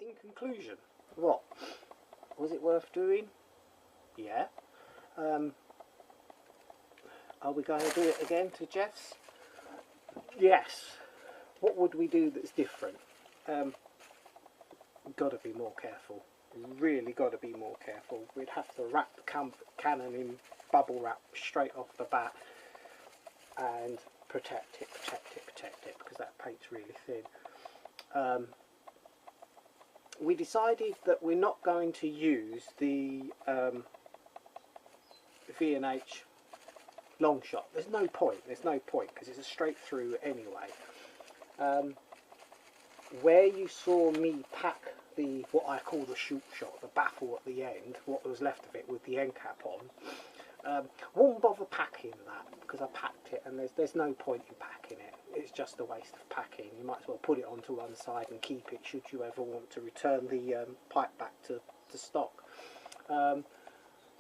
in conclusion, what? Was it worth doing? Yeah. Are we going to do it again to Jeff's? Yes. What would we do that's different? We've got to be more careful. We've really got to be more careful. We'd have to wrap the cannon in bubble wrap straight off the bat and protect it, because that paint's really thin. We decided that we're not going to use the V&H long shot. There's no point because it's a straight through anyway. Where you saw me pack the, what I call the shoot shot, the baffle at the end, what was left of it with the end cap on, won't bother packing that because I packed it, and there's no point in packing it. It's just a waste of packing. You might as well put it onto one side and keep it should you ever want to return the pipe back to stock.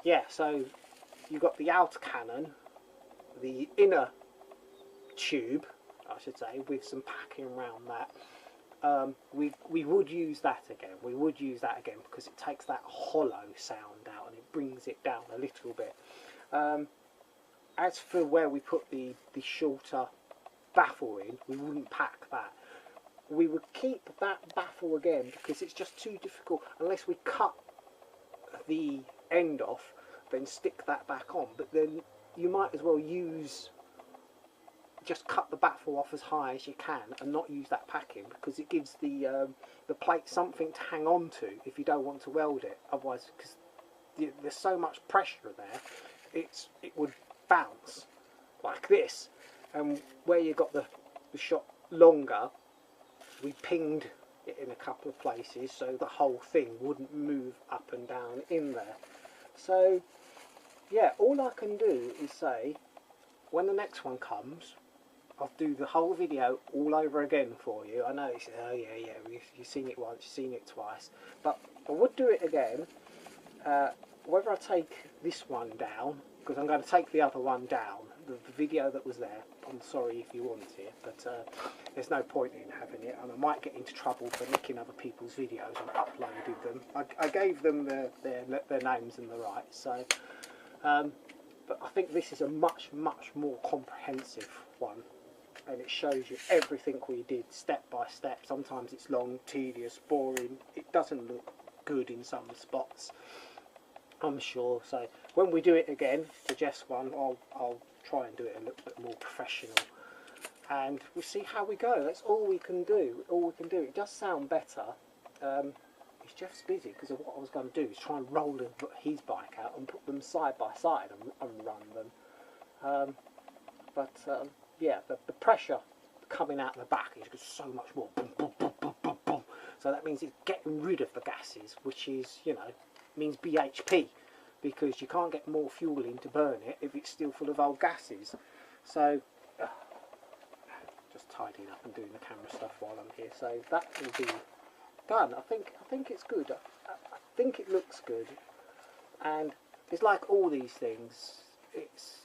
Yeah, so you've got the outer cannon, the inner tube, I should say, with some packing around that. We would use that again. We would use that again because it takes that hollow sound out and it brings it down a little bit. As for where we put the shorter baffle in, we wouldn't pack that. We would keep that baffle again because it's just too difficult unless we cut the end off, then stick that back on. But then you might as well just cut the baffle off as high as you can and not use that packing, because it gives the plate something to hang on to if you don't want to weld it. Otherwise, because there's so much pressure there, it would bounce like this. And where you got the shot longer, we pinged it in a couple of places so the whole thing wouldn't move up and down in there. So yeah, all I can do is say, when the next one comes, I'll do the whole video all over again for you. I know it's, oh yeah, you've seen it once, you've seen it twice, but I would do it again. Whether I take this one down, because I'm going to take the other one down, the video that was there, I'm sorry if you want it, but there's no point in having it, and I might get into trouble for nicking other people's videos and uploading them. I gave them their names and the rights, so but I think this is a much more comprehensive one, and it shows you everything we did step by step. Sometimes it's long, tedious, boring, it doesn't look good in some spots, I'm sure. So when we do it again, the Jess one, I'll try and do it a little bit more professional, and we'll see how we go. That's all we can do. It does sound better. Jeff's busy because of what I was going to do is try and roll his bike out and put them side by side and run them. Yeah, the pressure coming out the back is just so much more boom, boom, boom, boom, boom, boom. So that means it's getting rid of the gases, which is, you know, means BHP, because you can't get more fuel in to burn it if it's still full of old gases. So just tidying up and doing the camera stuff while I'm here. So that will be done. I think it's good. I think it looks good, and it's like all these things.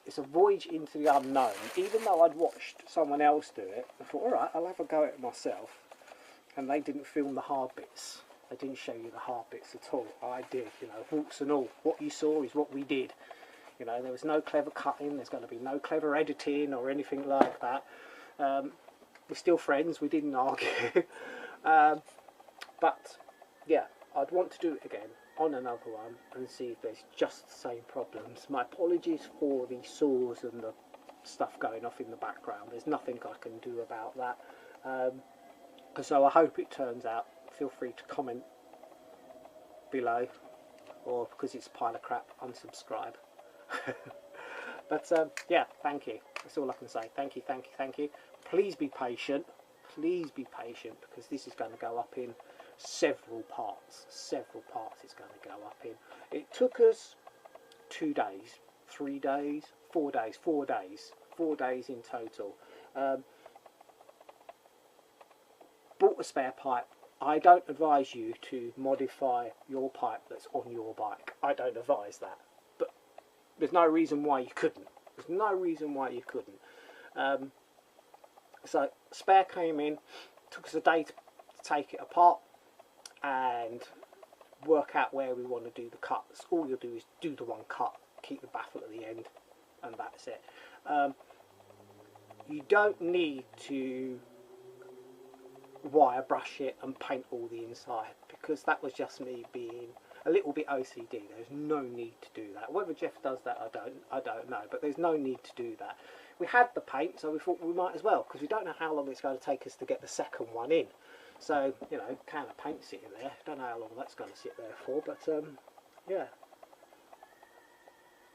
It's a voyage into the unknown. Even though I'd watched someone else do it, I thought, all right, I'll have a go at it myself. And they didn't film the hard bits. They didn't show you the hard bits at all. I did, you know, warts and all. What you saw is what we did. You know, there was no clever cutting. There's going to be no clever editing or anything like that. We're still friends. We didn't argue. But yeah, I'd want to do it again on another one and see if there's just the same problems. My apologies for the saws and the stuff going off in the background. There's nothing I can do about that. So I hope it turns out. Feel free to comment below, or because it's a pile of crap, unsubscribe. But yeah, thank you. That's all I can say. Thank you. Please be patient. Because this is going to go up in several parts it's going to go up in. It took us 2 days, 3 days, 4 days, 4 days in total. Bought a spare pipe. I don't advise you to modify your pipe that's on your bike. I don't advise that, but there's no reason why you couldn't. So spare came in, took us a day to take it apart, and work out where we want to do the cuts. All you'll do is do the one cut, keep the baffle at the end, and that's it. You don't need to wire brush it and paint all the inside, because that was just me being a little bit OCD. There's no need to do that. Whether Jeff does that, I don't know, but there's no need to do that. We had the paint, so we thought we might as well, because we don't know how long it's going to take us to get the second one in. So, you know, can of paint sitting there, don't know how long that's going to sit there for, but yeah.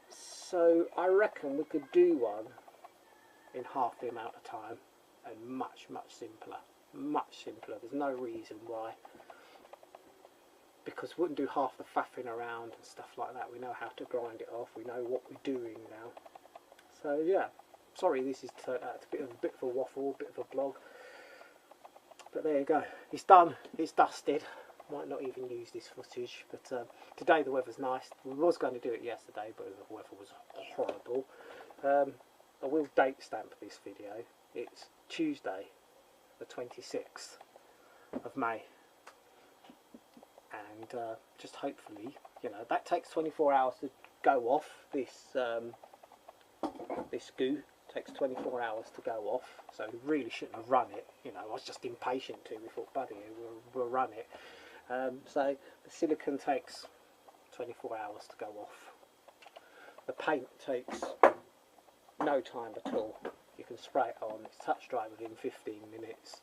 So I reckon we could do one in half the amount of time, and much simpler. Much simpler. There's no reason why, because we wouldn't do half the faffing around and stuff like that. We know how to grind it off, we know what we're doing now. So yeah, sorry this is a bit of a waffle, a bit of a blog, but there you go. It's done, it's dusted. Might not even use this footage, but today the weather's nice. We was going to do it yesterday, but the weather was horrible. I will date stamp this video. It's Tuesday the 26th of May, and just hopefully, you know, that takes 24 hours to go off. This this goo takes 24 hours to go off, so we really shouldn't have run it. You know, I was just impatient too. We thought, buddy, we'll run it. So the silicone takes 24 hours to go off. The paint takes no time at all. You can spray it on, it's touch dry within 15 minutes.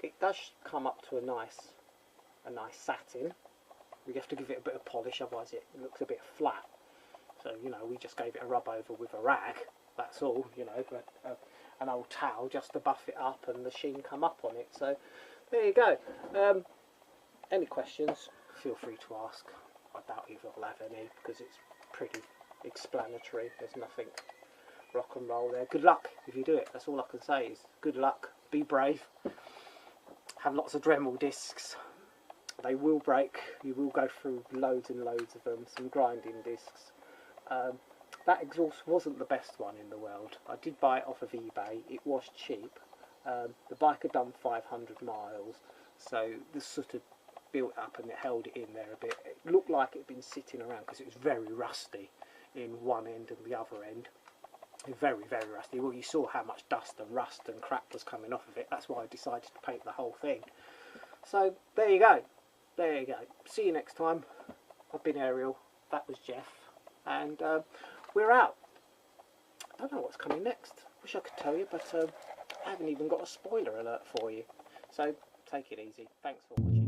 It does come up to a nice satin. We have to give it a bit of polish, otherwise it looks a bit flat. So, you know, we just gave it a rub over with a rag, that's all, you know, but an old towel just to buff it up and the sheen come up on it. So there you go. Any questions, feel free to ask. I doubt you will have any, because it's pretty explanatory. There's nothing rock and roll there. Good luck if you do it. That's all I can say is good luck. Be brave. Have lots of Dremel discs. They will break. You will go through loads and loads of them. Some grinding discs. That exhaust wasn't the best one in the world. I did buy it off of eBay. It was cheap. The bike had done 500 miles, so the soot had built up and it held it in there a bit. It looked like it had been sitting around because it was very rusty in one end and the other end. Very rusty. Well, you saw how much dust and rust and crap was coming off of it. That's why I decided to paint the whole thing. So there you go. There you go. See you next time. I've been Ariel. That was Jeff. And we're out. I don't know what's coming next. Wish I could tell you, but I haven't even got a spoiler alert for you. So take it easy. Thanks for watching.